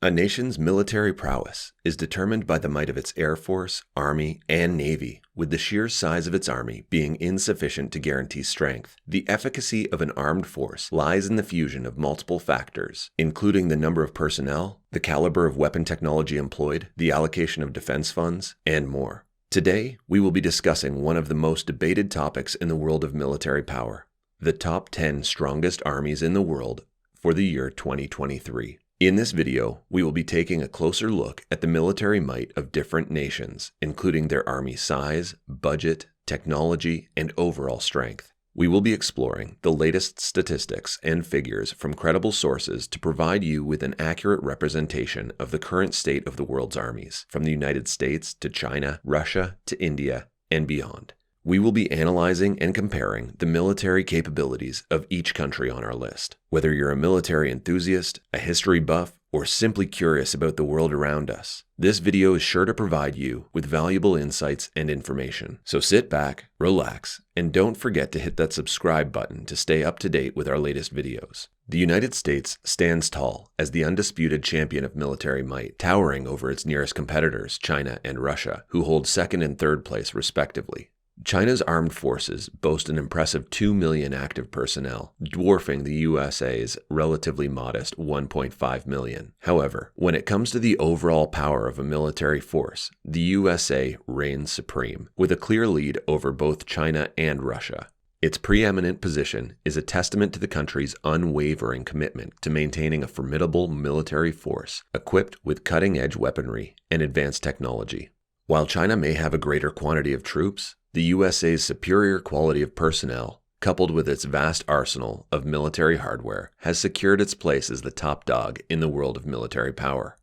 A nation's military prowess is determined by the might of its air force, army, and navy, with the sheer size of its army being insufficient to guarantee strength. The efficacy of an armed force lies in the fusion of multiple factors, including the number of personnel, the caliber of weapon technology employed, the allocation of defense funds, and more. Today, we will be discussing one of the most debated topics in the world of military power: the top 10 strongest armies in the world for the year 2023. In this video, we will be taking a closer look at the military might of different nations, including their army size, budget, technology, and overall strength. We will be exploring the latest statistics and figures from credible sources to provide you with an accurate representation of the current state of the world's armies, from the United States to China, Russia to India, and beyond. We will be analyzing and comparing the military capabilities of each country on our list. Whether you're a military enthusiast, a history buff, or simply curious about the world around us, this video is sure to provide you with valuable insights and information. So sit back, relax, and don't forget to hit that subscribe button to stay up to date with our latest videos. The United States stands tall as the undisputed champion of military might, towering over its nearest competitors, China and Russia, who hold second and third place respectively. China's armed forces boast an impressive 2 million active personnel, dwarfing the USA's relatively modest 1.5 million. However, when it comes to the overall power of a military force, the USA reigns supreme, with a clear lead over both China and Russia. Its preeminent position is a testament to the country's unwavering commitment to maintaining a formidable military force equipped with cutting-edge weaponry and advanced technology. While China may have a greater quantity of troops, the USA's superior quality of personnel, coupled with its vast arsenal of military hardware, has secured its place as the top dog in the world of military power.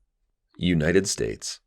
United States.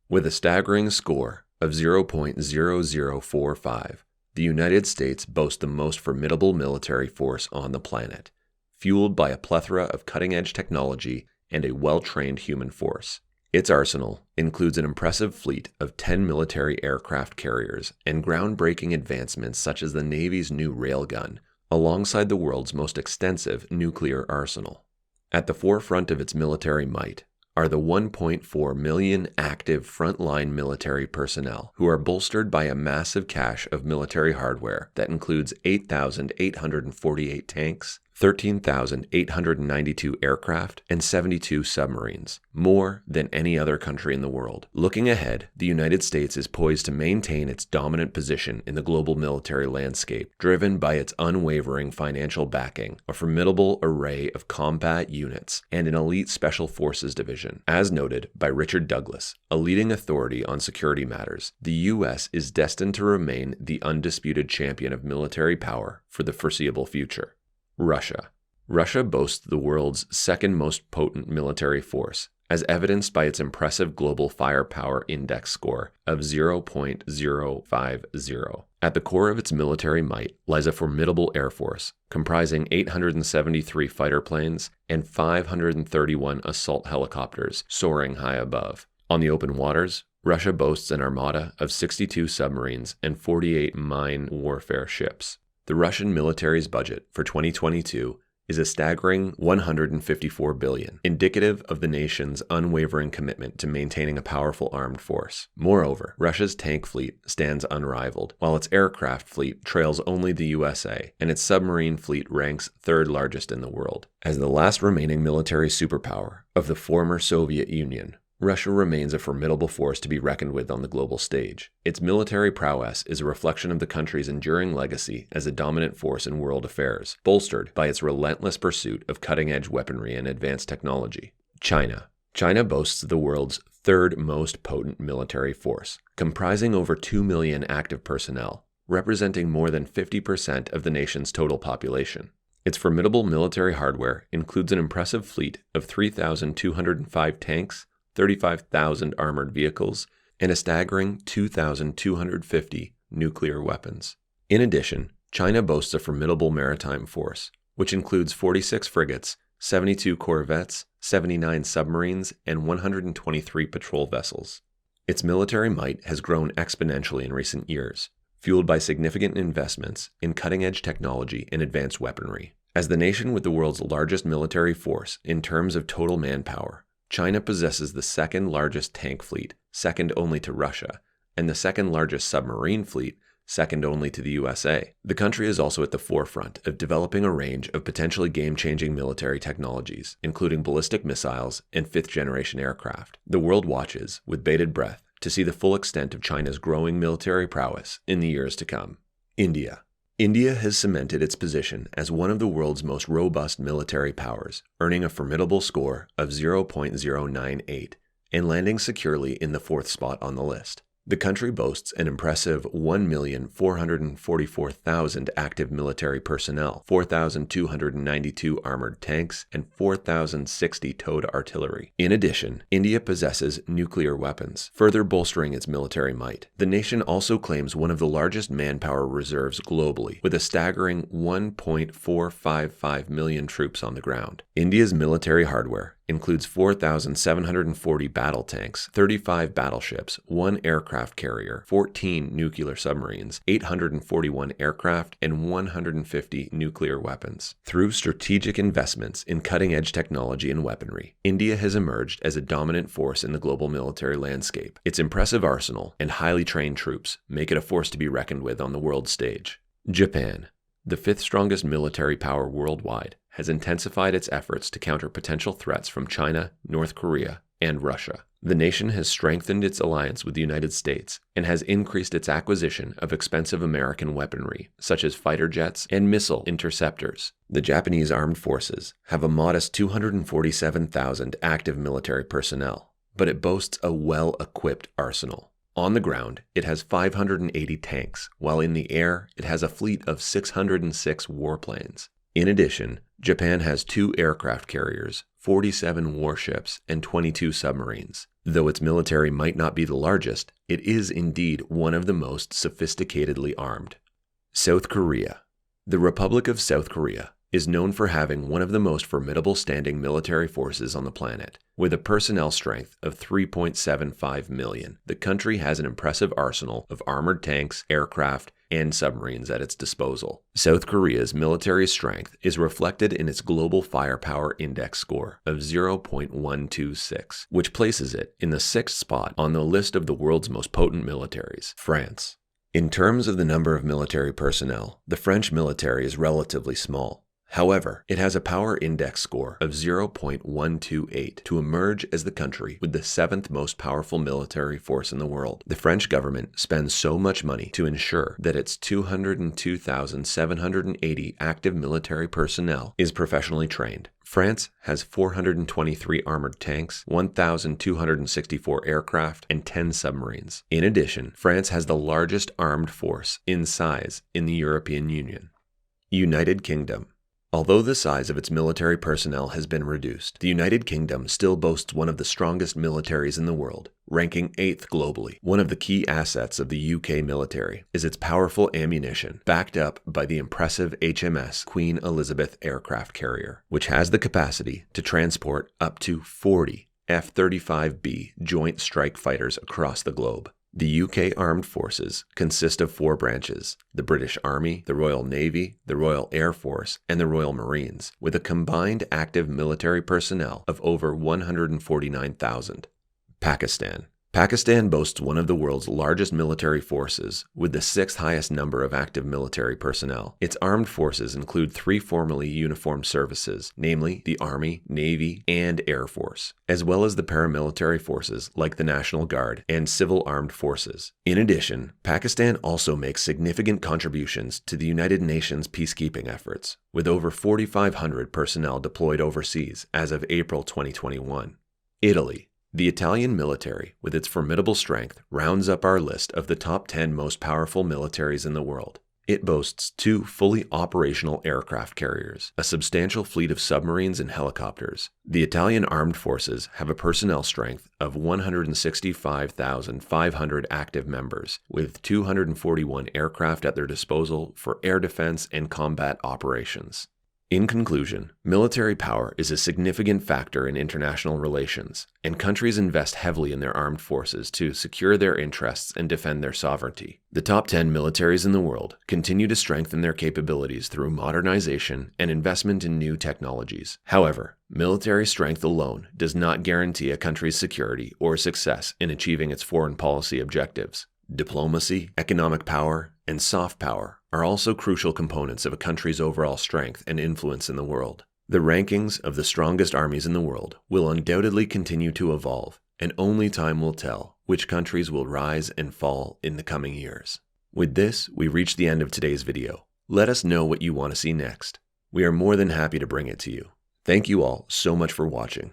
With a staggering score of 0.0045, the United States boasts the most formidable military force on the planet, fueled by a plethora of cutting-edge technology and a well-trained human force. Its arsenal includes an impressive fleet of 10 military aircraft carriers and groundbreaking advancements such as the Navy's new railgun, alongside the world's most extensive nuclear arsenal. At the forefront of its military might are the 1.4 million active frontline military personnel, who are bolstered by a massive cache of military hardware that includes 8,848 tanks, 13,892 aircraft, and 72 submarines, more than any other country in the world. Looking ahead, the United States is poised to maintain its dominant position in the global military landscape, driven by its unwavering financial backing, a formidable array of combat units, and an elite special forces division. As noted by Richard Douglas, a leading authority on security matters, the U.S. is destined to remain the undisputed champion of military power for the foreseeable future. Russia. Russia boasts the world's second most potent military force, as evidenced by its impressive global firepower index score of 0.050. At the core of its military might lies a formidable air force, comprising 873 fighter planes and 531 assault helicopters soaring high above. On the open waters, Russia boasts an armada of 62 submarines and 48 mine warfare ships. The Russian military's budget for 2022 is a staggering $154 billion, indicative of the nation's unwavering commitment to maintaining a powerful armed force. Moreover, Russia's tank fleet stands unrivaled, while its aircraft fleet trails only the USA, and its submarine fleet ranks third largest in the world. As the last remaining military superpower of the former Soviet Union, Russia remains a formidable force to be reckoned with on the global stage. Its military prowess is a reflection of the country's enduring legacy as a dominant force in world affairs, bolstered by its relentless pursuit of cutting-edge weaponry and advanced technology. China. China boasts the world's third most potent military force, comprising over 2 million active personnel, representing more than 50% of the nation's total population. Its formidable military hardware includes an impressive fleet of 3,205 tanks, 35,000 armored vehicles, and a staggering 2,250 nuclear weapons. In addition, China boasts a formidable maritime force, which includes 46 frigates, 72 corvettes, 79 submarines, and 123 patrol vessels. Its military might has grown exponentially in recent years, fueled by significant investments in cutting-edge technology and advanced weaponry. As the nation with the world's largest military force in terms of total manpower, China possesses the second largest tank fleet, second only to Russia, and the second largest submarine fleet, second only to the USA. The country is also at the forefront of developing a range of potentially game-changing military technologies, including ballistic missiles and fifth-generation aircraft. The world watches, with bated breath, to see the full extent of China's growing military prowess in the years to come. India. India has cemented its position as one of the world's most robust military powers, earning a formidable score of 0.098 and landing securely in the 4th spot on the list. The country boasts an impressive 1,444,000 active military personnel, 4,292 armored tanks, and 4,060 towed artillery. In addition, India possesses nuclear weapons, further bolstering its military might. The nation also claims one of the largest manpower reserves globally, with a staggering 1.455 million troops on the ground. India's military hardware includes 4,740 battle tanks, 35 battleships, 1 aircraft carrier, 14 nuclear submarines, 841 aircraft, and 150 nuclear weapons. Through strategic investments in cutting-edge technology and weaponry, India has emerged as a dominant force in the global military landscape. Its impressive arsenal and highly trained troops make it a force to be reckoned with on the world stage. Japan, the 5th strongest military power worldwide, has intensified its efforts to counter potential threats from China, North Korea, and Russia. The nation has strengthened its alliance with the United States and has increased its acquisition of expensive American weaponry, such as fighter jets and missile interceptors. The Japanese armed forces have a modest 247,000 active military personnel, but it boasts a well-equipped arsenal. On the ground, it has 580 tanks, while in the air, it has a fleet of 606 warplanes. In addition, Japan has 2 aircraft carriers, 47 warships, and 22 submarines. Though its military might not be the largest, it is indeed one of the most sophisticatedly armed. South Korea. The Republic of South Korea is known for having one of the most formidable standing military forces on the planet. With a personnel strength of 3.75 million, the country has an impressive arsenal of armored tanks, aircraft, and submarines at its disposal. South Korea's military strength is reflected in its Global Firepower Index score of 0.126, which places it in the 6th spot on the list of the world's most potent militaries. France. In terms of the number of military personnel, the French military is relatively small. However, it has a power index score of 0.128 to emerge as the country with the 7th most powerful military force in the world. The French government spends so much money to ensure that its 202,780 active military personnel is professionally trained. France has 423 armored tanks, 1,264 aircraft, and 10 submarines. In addition, France has the largest armed force in size in the European Union. United Kingdom. Although the size of its military personnel has been reduced, the United Kingdom still boasts one of the strongest militaries in the world, ranking 8th globally. One of the key assets of the UK military is its powerful ammunition, backed up by the impressive HMS Queen Elizabeth aircraft carrier, which has the capacity to transport up to 40 F-35B Joint Strike Fighters across the globe. The UK Armed Forces consist of 4 branches: the British Army, the Royal Navy, the Royal Air Force, and the Royal Marines, with a combined active military personnel of over 149,000. Pakistan. Pakistan boasts one of the world's largest military forces, with the 6th highest number of active military personnel. Its armed forces include 3 formally uniformed services, namely the Army, Navy, and Air Force, as well as the paramilitary forces like the National Guard and Civil Armed Forces. In addition, Pakistan also makes significant contributions to the United Nations peacekeeping efforts, with over 4,500 personnel deployed overseas as of April 2021. Italy. The Italian military, with its formidable strength, rounds up our list of the top 10 most powerful militaries in the world. It boasts 2 fully operational aircraft carriers, a substantial fleet of submarines and helicopters. The Italian armed forces have a personnel strength of 165,500 active members, with 241 aircraft at their disposal for air defense and combat operations. In conclusion, military power is a significant factor in international relations, and countries invest heavily in their armed forces to secure their interests and defend their sovereignty. The top 10 militaries in the world continue to strengthen their capabilities through modernization and investment in new technologies. However, military strength alone does not guarantee a country's security or success in achieving its foreign policy objectives. Diplomacy, economic power, and soft power are also crucial components of a country's overall strength and influence in the world. The rankings of the strongest armies in the world will undoubtedly continue to evolve, and only time will tell which countries will rise and fall in the coming years. With this, we reach the end of today's video. Let us know what you want to see next. We are more than happy to bring it to you. Thank you all so much for watching.